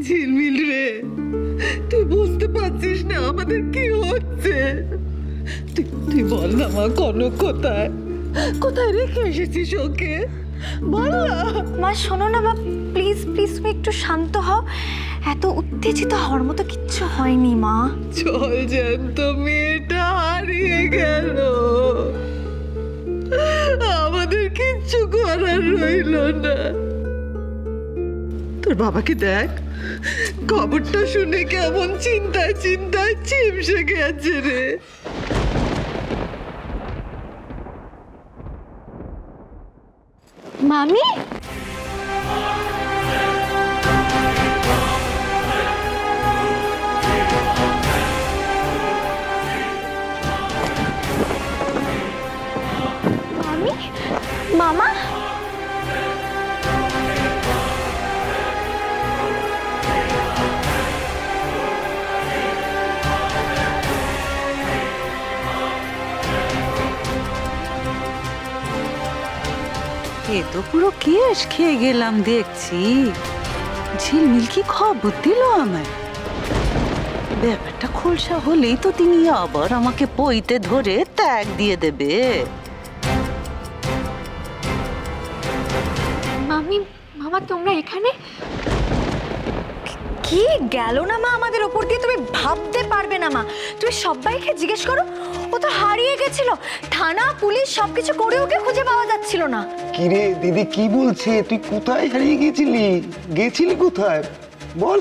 ঝিলমিল রে, তুই বুঝতে পারছিস না আমাদের কি হচ্ছে? তুই বল না মা, কনক কোথায়? কোথায় রেখে এসেছিস ওকে? বল না মা। শোনো না মা, প্লিজ প্লিজ তুমি একটু শান্ত হও। এত উত্তেজিত হওয়ার মতো কিচ্ছু হয়নি মা। চল জ্যান্ত মেয়েটা হারিয়ে গেল, আমাদের কিচ্ছু করার রইল না। তোর বাবাকে দেখ, খবরটা শুনে কেমন চিন্তায় চিন্তায় চিমসে গেছে রে। মামি, মামি, মামা, এ তো পুরো কেশ খেয়ে গেলাম দেখছি। ঝিলমিল কি খবর দিল আমায়? ব্যাপারটা খোলসা হলেই তো তিনি আবার আমাকে পইতে ধরে ত্যাগ দিয়ে দেবে। মামি, মামা তোমরা এখানে? কি গেল না মা আমাদের ওপর দিয়ে? তুমি ভাবতে পারবে না মা। তুমি সবাইকে জিজ্ঞেস করো, ও তো হারিয়ে গেছিল। থানা পুলিশ সবকিছু করে ওকে খুঁজে পাওয়া যাচ্ছিল না। কি রে দিদি, কি বলছে? তুই কোথায় হারিয়ে গেছিলি? গেছিলি কোথায় বল?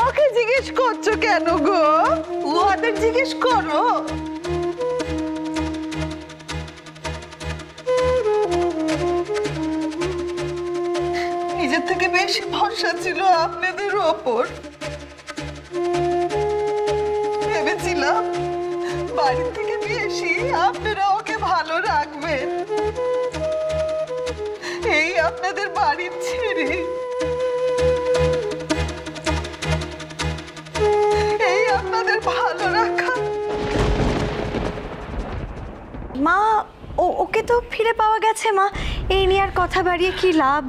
ওকে জিজ্ঞেস করছো কেন গো? ওদের জিজ্ঞেস করো। নিজের থেকে বেশি ভরসা ছিল আপনাদের ওপর। ভেবেছিলাম বাড়ি থেকে বেশি আপনারা ওকে ভালো রাখবেন। এই আপনাদের বাড়ির ছেড়ে, এই আপনাদের ভালো রাখা। মা, ওকে তো ফিরে পাওয়া গেছে মা। এই নিয়ে আর কথা বাড়িয়ে কি লাভ?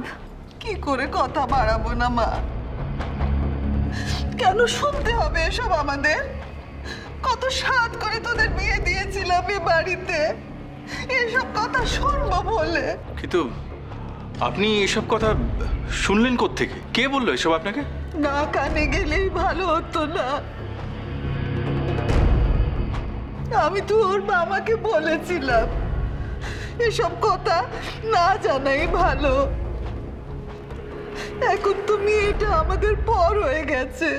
কি করে কথা বাড়াবো না মা? কেন শুনতে হবে এসব আমাদের? কত সাধ করে তোদের বিয়ে দিয়েছিলাম এ বাড়িতে, এসব কথা শুনবো বলে। কিন্তু আপনি এসব কথা শুনলেন কোত্থেকে? কে বললো এসব আপনাকে? না কানে গেলেই ভালো হতো না? আমি তো ওর মামাকে বলেছিলাম এসব কথা না জানাই ভালো। এখন তুমি এটা আমাদের পর হয়ে গেছে।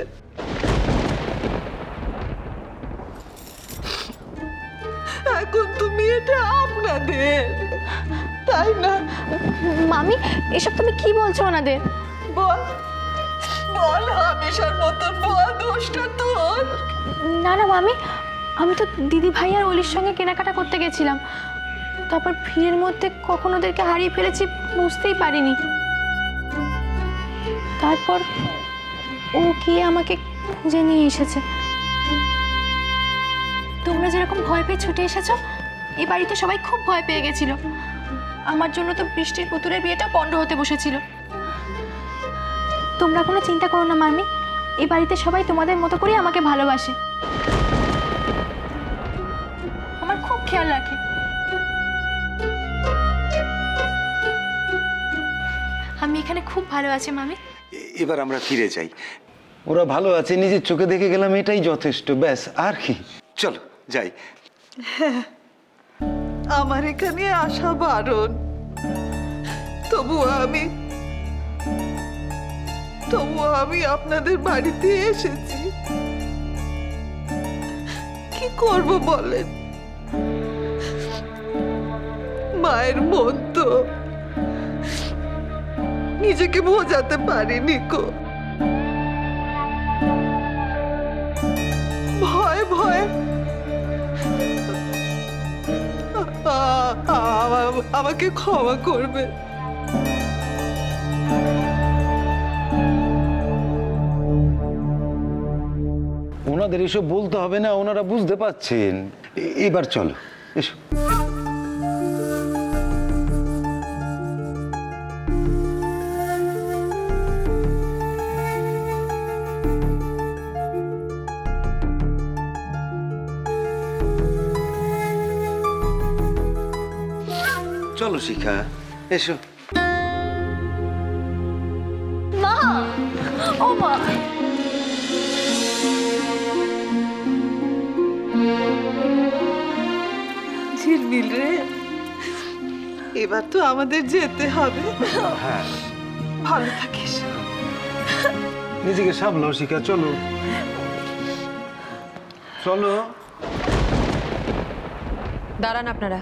এখন তুমি এটা আপনাদের, তাই না? মামি, এসব তুমি কি বলছো ওনাদের? বল বল, হামেশার মতন বল, দোষটা তোর। না না মামি, আমি তো দিদি ভাই আর অলির সঙ্গে কেনাকাটা করতে গেছিলাম। তারপর ভিড়ের মধ্যে কখন ওদেরকে হারিয়ে ফেলেছি বুঝতেই পারিনি। তারপর ও গিয়ে আমাকে খুঁজে নিয়ে এসেছে। তোমরা যেরকম ভয় পেয়ে ছুটে এসেছো, এই বাড়িতে সবাই খুব ভয় পেয়ে গেছিল। আমার জন্য তো বৃষ্টির পুতুলের বিয়েটা পণ্ড হতে বসেছিল। তোমরা কোনো চিন্তা করো না মামি, এই বাড়িতে সবাই তোমাদের মতো করেই আমাকে ভালোবাসে, আমার খুব খেয়াল রাখে। আমি এখানে খুব ভালো আছি মামি। এবার আমরা ফিরে যাই। ওরা ভালো আছে, নিজের চোখে দেখে গেলাম, এটাই যথেষ্ট। ব্যাস, আর কি? চলো যাই। আমার এখানে আসা বারণ, তবুও আমি আপনাদের বাড়িতে এসেছি। কি করব বলেন? মায়ের মন তো নিজেকে বোঝাতে পারিনি কো। ভয় ভয় আমাকে ক্ষমা করবে। ওনাদের এসব বলতে হবে না, ওনারা বুঝতে পারছেন। এবার চলো, এসো। চলো শিখা, এসো। মা, ও মা, ঝিলমিল রে, এবার তো আমাদের যেতে হবে। হ্যাঁ, ভালো থাকিস। নিজেকে সামলাও শিখা, চলো চলো। দাঁড়ান আপনারা।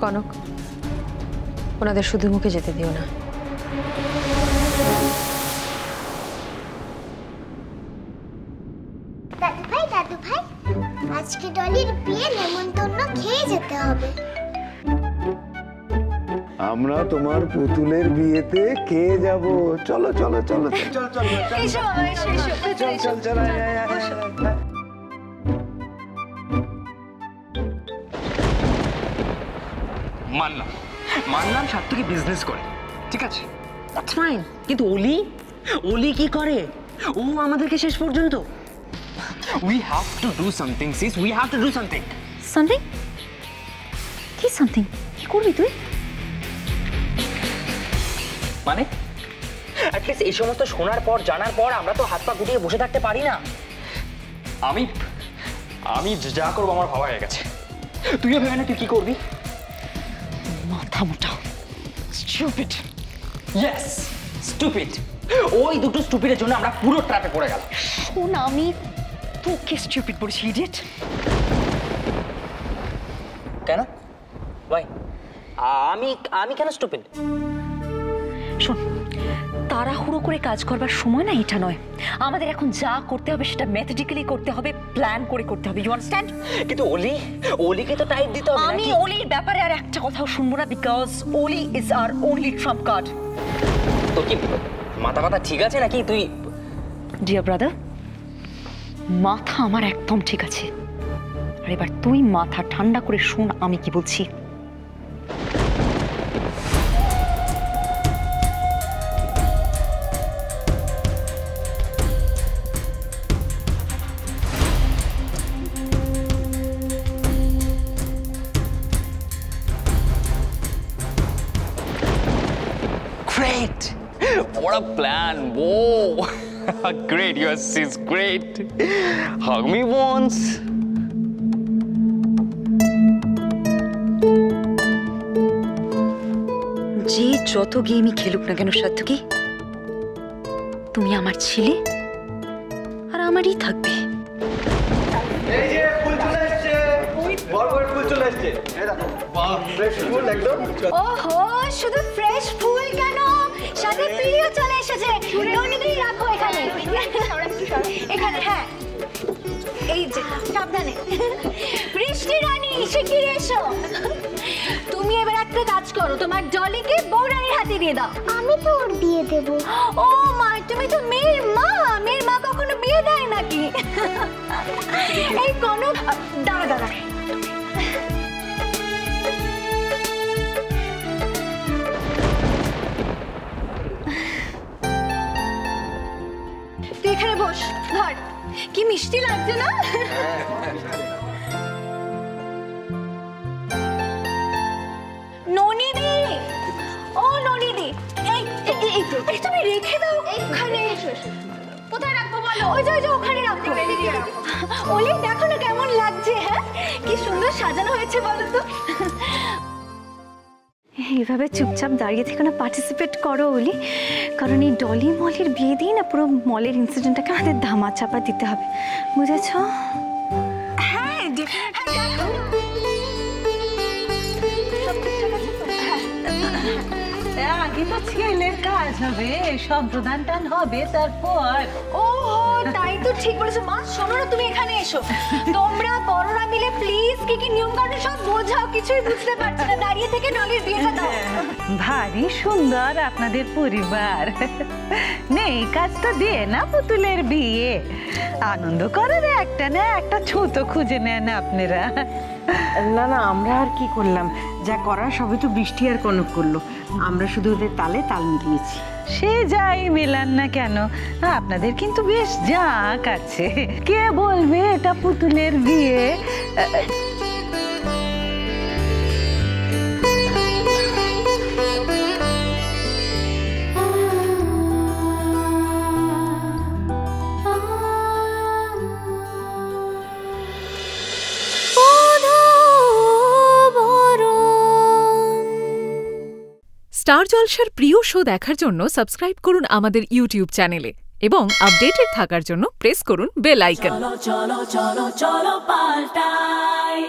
কনক, ওনাদের শুধু মুখে যেতে দিও না। দাদু ভাই, আজকে ডলির বিয়ে নেমন্তন্ন খেয়ে যেতে হবে। আমরা তোমার পুতুলের বিয়েতে খেয়ে যাব। চলো চলো চলো চল চল এসো বাবা, এসো এসো, চল চল চল। মানলাম মানলাম সাত্তকী বিজনেস করে, ঠিক আছে, দ্যাটস ফাইন। কিন্তু অলি, অলি কি করে? ও আমাদেরকে শেষ পর্যন্ত we have to do something sis, we have to do something. Something? কি সামথিং? কি করবি তুই? মানে অ্যাটলিস্ট এই সমস্ত শোনার পর জানার পর আমরা তো হাত পা গুটিয়ে বসে থাকতে পারি না। আমি আমি যা করবো আমার ভাবা হয়ে গেছে। তুইও ভেবে না তুই কি করবি? মাথা মোটা স্টুপিড। Yes, stupid. ওই দুটো স্টুপিডের জন্য আমরা পুরো ট্র্যাপে পড়ে গেলাম। শোন, আমি তোকে স্টুপিড বলেছি, ইডিয়েট। কেন? ভাই আমি আমি কেন স্টুপিড? শোন, তাড়াহুড়ো করে কাজ করবার সময় না এটা নয়। আমাদের এখন যা করতে হবে সেটা মেথডিক্যালি করতে হবে, প্ল্যান করে করতে হবে। You understand? কিন্তু অলিকে তো টাইট দিতে হবে। আমি অলির ব্যাপারে আর একটা কথাও শুনবো না, because Oli is our only Trump card. তো কি মাথা ঠিক আছে নাকি তুই? ডিয়ার ব্রাদার, মাথা আমার একদম ঠিক আছে। আর এবার তুই মাথা ঠান্ডা করে শোন আমি কি বলছি। Great! What a plan! Whoa! Great, yours is great. Hug me once. যে যত গেমই খেলুক না কেন সাত্তকী, তুমি আমার ছিলে আর আমারই থাকবে। এই যে ফুল চলে আসছে, বড় বড় ফুল চলে আসছে। এই দেখো, বাহ, ফ্রেশ ফুল একদম। ওহো, শুধু ফ্রেশ ফুল কেন, সাথে পিড়িও চলে এসেছে। ননিদি রাখো এখানে, এখানে। হ্যাঁ, এই যে সাবধানে। বৃষ্টি রানী, শিগগিরই এসো। তুমি এবার একটা কাজ করো, তোমার ডলিকে বউরানীর হাতে দিয়ে দাও। আমি তো ওর বিয়ে দেবো। ও মা, তুমি তো মেয়ের মা। মেয়ের মা কখনো বিয়ে দেয় নাকি? এই কনক, দাঁড়া দাঁড়া। তুই এখানে বস, ধর। কি মিষ্টি লাগছে না? ননিদি, ও ননিদি, এই তুমি রেখে দাও ওখানে। কোথায় রাখবো বলো? ওই যে ওখানে রাখবো। ওলি, দেখো না কেমন লাগছে। হ্যাঁ, কি সুন্দর সাজানো হয়েছে বলো তো। এইভাবে চুপচাপ দাঁড়িয়ে থেকে না পার্টিসিপেট করো ওলি, কারণ এই ডলি মলের বিয়ে দিয়ে না পুরো মলের ইনসিডেন্টটাকে আমাদের ধামা চাপা দিতে হবে, বুঝেছ? হ্যাঁ, আগে তো ছেলের কাজ হবে, সম্প্রদান টান হবে তারপর। ও তাই তো, ঠিক বলেছো মা। শোনো না, তুমি এখানে এসো। তোমরা বড়রা মিলে প্লিজ কি কি নিয়ম কানুন সব বোঝাও, কিছুই বুঝতে পারছি না। দাঁড়িয়ে থেকে ডলির বিয়েটা দাও। ভারী সুন্দর আপনাদের পরিবার। নেই কাজ তো দিয়ে না পুতুলের বিয়ে, আনন্দ করার একটা না একটা ছুতো খুঁজে নেন আপনারা। না না, আমরা আর কি করলাম, যা করার সবই তো বৃষ্টি আর কনক করলো, আমরা শুধু ওদের তালে তাল মিলিয়েছি। সে যাই মেলান না কেন, আপনাদের কিন্তু বেশ জাঁক আছে। কে বলবে এটা পুতুলের বিয়ে? স্টার জলসার প্রিয় শো দেখার জন্য সাবস্ক্রাইব করুন আমাদের ইউটিউব চ্যানেলে এবং আপডেটেড থাকার জন্য প্রেস করুন বেল আইকন। চলো চলো চলো চলো পাল্টাই।